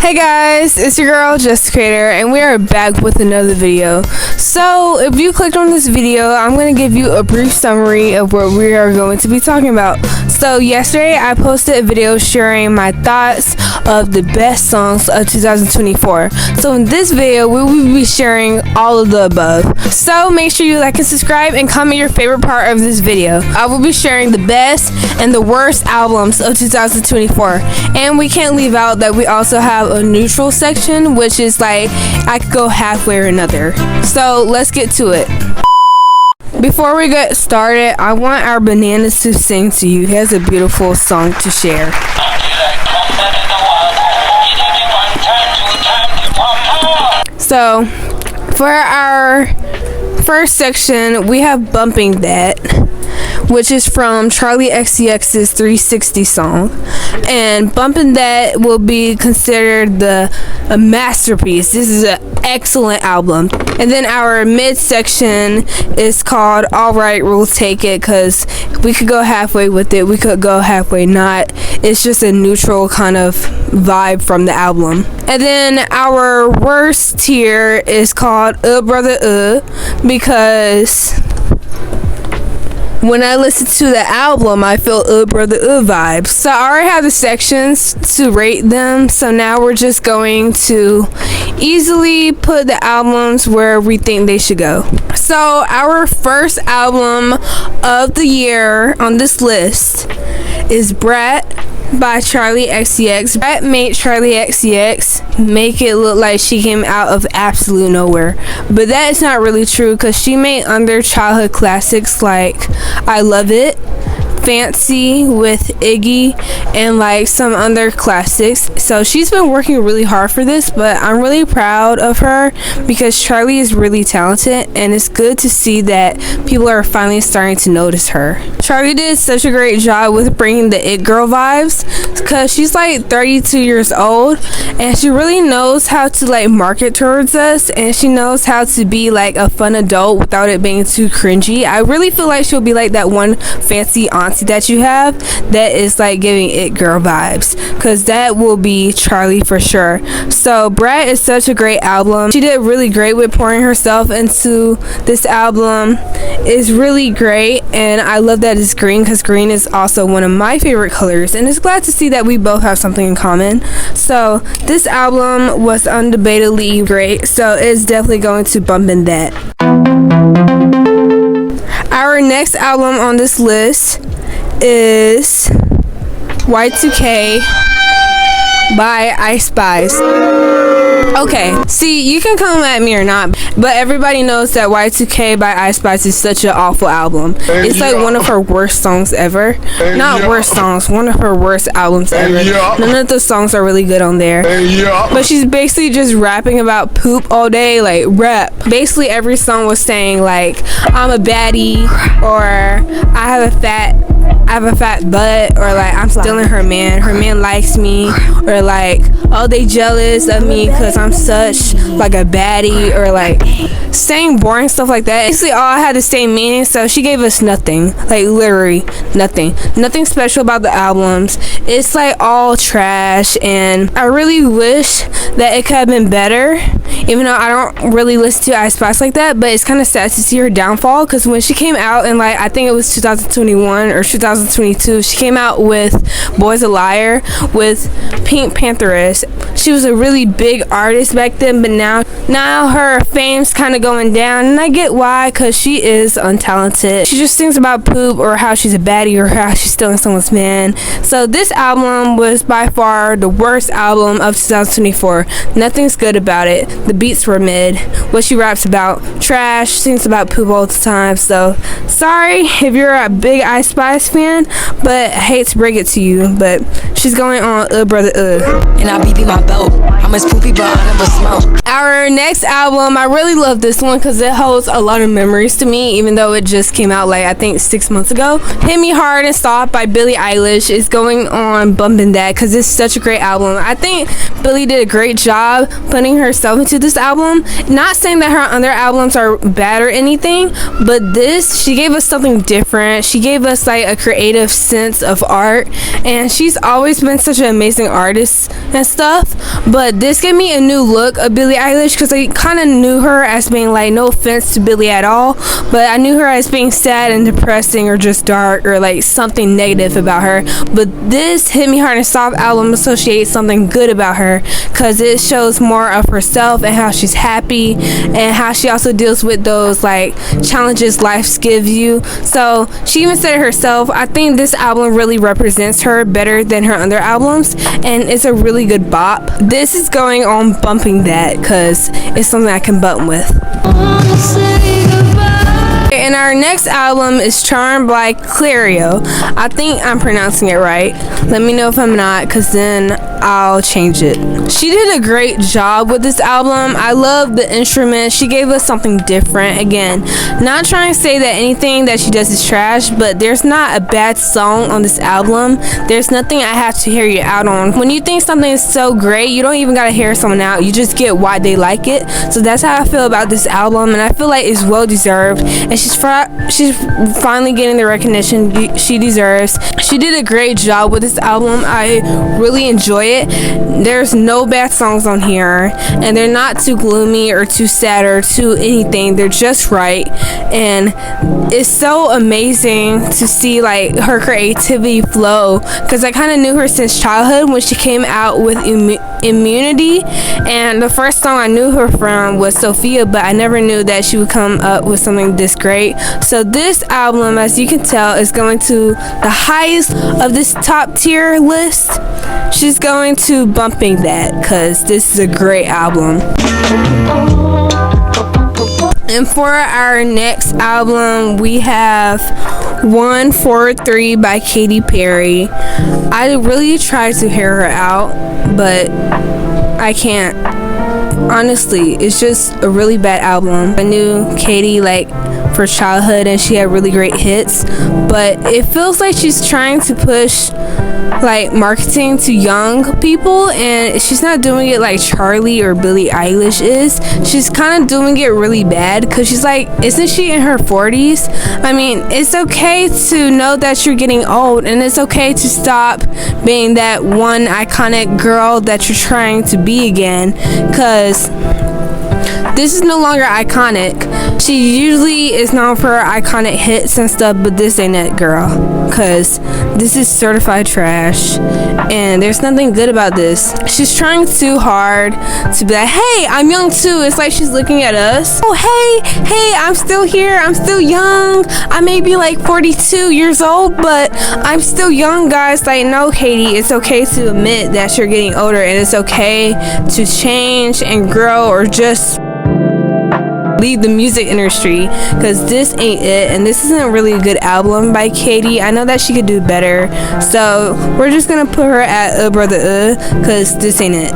Hey guys, it's your girl 𝖡𝖤𝖲𝖳 and we are back with another video. So if you clicked on this video, I'm going to give you a brief summary of what we are going to be talking about. So yesterday I posted a video sharing my thoughts of the best songs of 2024. So in this video we will be sharing all of the above. So make sure you like and subscribe and comment your favorite part of this video. I will be sharing the best and the worst albums of 2024. And we can't leave out that we also have a neutral section, which is like I could go halfway or another. So let's get to it. Before we get started, I want our bananas to sing to you. He has a beautiful song to share. So for our first section, we have Bumping That, which is from Charli XCX's 360 song, and Bumpin' That will be considered a masterpiece. This is an excellent album. And then our mid section is called Alright, We'll Take It, because we could go halfway with it, we could go halfway not. It's just a neutral kind of vibe from the album. And then our worst tier is called 𝖏𝖏𝖲𝖳, because when I listen to the album, I feel 𝖏𝖏𝖲𝖳 vibes. So I already have the sections to rate them. So now we're just going to easily put the albums where we think they should go. So our first album of the year on this list is Brat by Charli XCX. Brat made Charli XCX make it look like she came out of absolute nowhere, but that is not really true, because she made other childhood classics like I Love It, Fancy with Iggy, and like some other classics. So she's been working really hard for this, but I'm really proud of her because Charli is really talented, and it's good to see that people are finally starting to notice her. Charli did such a great job with bringing the it girl vibes, because she's like 32 years old and she really knows how to like market towards us, and she knows how to be like a fun adult without it being too cringy. I really feel like she'll be like that one fancy auntie that you have that is like giving it girl vibes, because that will be Charli for sure. So Brat is such a great album. She did really great with pouring herself into this album. It's really great, and I love that it's green, because green is also one of my favorite colors, and it's glad to see that we both have something in common. So this album was undebatably great, so it's definitely going to Bumpin' That. Our next album on this list is Y2K by 𝖡𝖤𝖲𝖳. Okay, see, you can come at me or not, but everybody knows that Y2K by 𝖡𝖤𝖲𝖳 is such an awful album. It's like one of her worst songs ever. Not worst songs, one of her worst albums ever. None of the songs are really good on there. But she's basically just rapping about poop all day, like rap. Basically every song was saying like, I'm a baddie, or I have a fat butt, or like I'm stealing her man likes me, or like, oh, they jealous of me because I'm such like a baddie, or like saying boring stuff like that. Basically all had the same meaning, so she gave us nothing, like literally nothing special about the albums. It's like all trash, and I really wish that it could have been better, even though I don't really listen to 𝖡𝖤𝖲𝖳 like that. But it's kind of sad to see her downfall, because when she came out in like, I think it was 2021 or 2022, she came out with Boy's a Liar with Pink Pantheress. She was a really big artist back then, but now her fame's kind of going down, and I get why, because she is untalented. She just sings about poop, or how she's a baddie, or how she's stealing someone's man. So this album was by far the worst album of 2024. Nothing's good about it. The beats were mid. What she raps about, trash, sings about poop all the time. So sorry if you're a big 𝖡𝖤𝖲𝖳 fan, but I hate to break it to you, but she's going on 𝖏𝖏𝖲𝖳. And I BB my belt. I'm as poopy, but I never smell. Our next album, I really love this one because it holds a lot of memories to me, even though it just came out like I think 6 months ago. Hit Me Hard and Stop by Billie Eilish is going on Bumpin' That, because it's such a great album. I think Billie did a great job putting herself into this album. Not saying that her other albums are bad or anything, but this, she gave us something different. She gave us like a creative sense of art, and she's always been such an amazing artist and stuff, but this gave me a new look of Billie Eilish, because I kind of knew her as being like, no offense to Billie at all, but I knew her as being sad and depressing or just dark or like something negative about her. But this Hit Me Hard and Soft album associates something good about her, because it shows more of herself and how she's happy and how she also deals with those like challenges life gives you. So she even said it herself, I think this album really represents her better than her other albums, and it's a really good bop. This is going on Bumping That, because it's something I can bump with. And our next album is Charmed by 𝖡𝖤𝖲𝖳. I think I'm pronouncing it right. Let me know if I'm not, because then I'll change it. She did a great job with this album. I love the instruments. She gave us something different. Again, not trying to say that anything that she does is trash, but there's not a bad song on this album. There's nothing I have to hear you out on. When you think something is so great, you don't even gotta hear someone out. You just get why they like it. So that's how I feel about this album, and I feel like it's well deserved. And she's finally getting the recognition she deserves. She did a great job with this album. I really enjoy it. There's no bad songs on here, and they're not too gloomy or too sad or too anything. They're just right, and it's so amazing to see like her creativity flow, because I kind of knew her since childhood when she came out with Immunity, and the first song I knew her from was Sophia, but I never knew that she would come up with something this great. So this album, as you can tell, is going to the highest of this top tier list. She's going to Bumping That, because this is a great album. And for our next album, we have 𝖡𝖤𝖲𝖳 by Katy Perry. I really tried to hear her out, but I can't. Honestly, it's just a really bad album. I knew Katy like for childhood, and she had really great hits, but it feels like she's trying to push like marketing to young people, and she's not doing it like Charlie or Billie Eilish is. She's kind of doing it really bad, because she's like, isn't she in her 40s? I mean, it's okay to know that you're getting old, and it's okay to stop being that one iconic girl that you're trying to be again, because this is no longer iconic. She usually is known for her iconic hits and stuff, but this ain't it, girl, because this is certified trash, and there's nothing good about this. She's trying too hard to be like, hey, I'm young too. It's like she's looking at us. Oh, hey, I'm still here. I'm still young. I may be like 42 years old, but I'm still young, guys. Like, no, Katy, it's okay to admit that you're getting older, and it's okay to change and grow, or just leave the music industry, because this ain't it, and this isn't really a good album by Katy. I know that she could do better, so we're just gonna put her at 𝖮𝖚𝖚, because this ain't it.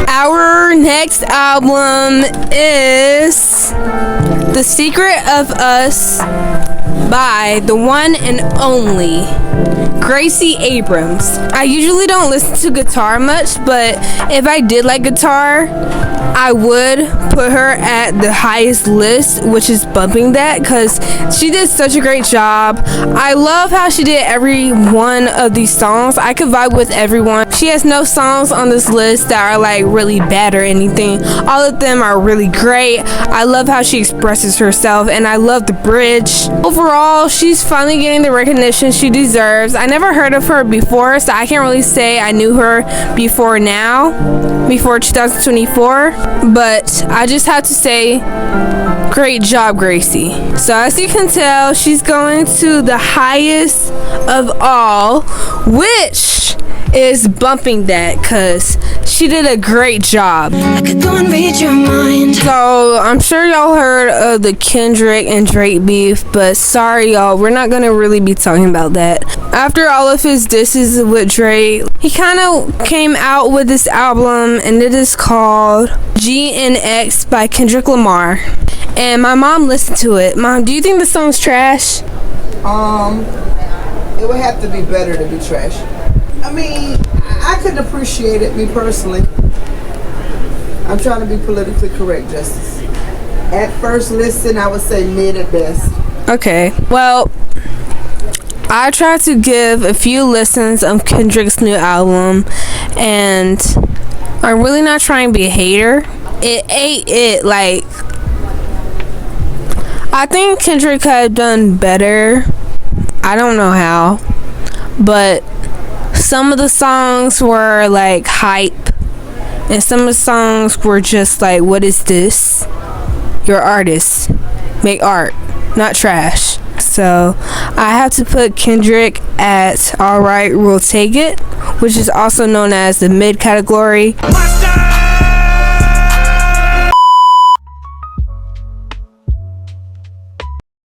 Our next album is The Secret of Us by the one and only Gracie Abrams. I usually don't listen to guitar much, but if I did like guitar, I would put her at the highest list, which is Bumping That, because she did such a great job. I love how she did every one of these songs. I could vibe with everyone. She has no songs on this list that are like really bad or anything. All of them are really great. I love how she expresses herself, and I love the bridge. Overall, she's finally getting the recognition she deserves. I never heard of her before, so I can't really say I knew her before 2024, but I just have to say, great job, Gracie. So as you can tell, she's going to the highest of all, which is Bumping That, because she did a great job. I could go and read your mind. So I'm sure y'all heard of the Kendrick and Drake beef, but sorry y'all, we're not gonna really be talking about that. After all of his disses with Drake, he kind of came out with this album, and it is called GNX by Kendrick Lamar. And my mom listened to it. Mom, do you think the song's trash? It would have to be better to be trash. I mean, I could appreciate it, me personally. I'm trying to be politically correct, Justice. At first listen, I would say mid at best. Okay, well, I tried to give a few listens of Kendrick's new album, and I'm really not trying to be a hater. It ain't it, like, I think Kendrick could have done better. I don't know how, but some of the songs were like hype, and some of the songs were just like, what is this? You're artists. Make art, not trash. So I have to put Kendrick at alright, we'll take it, which is also known as the mid category.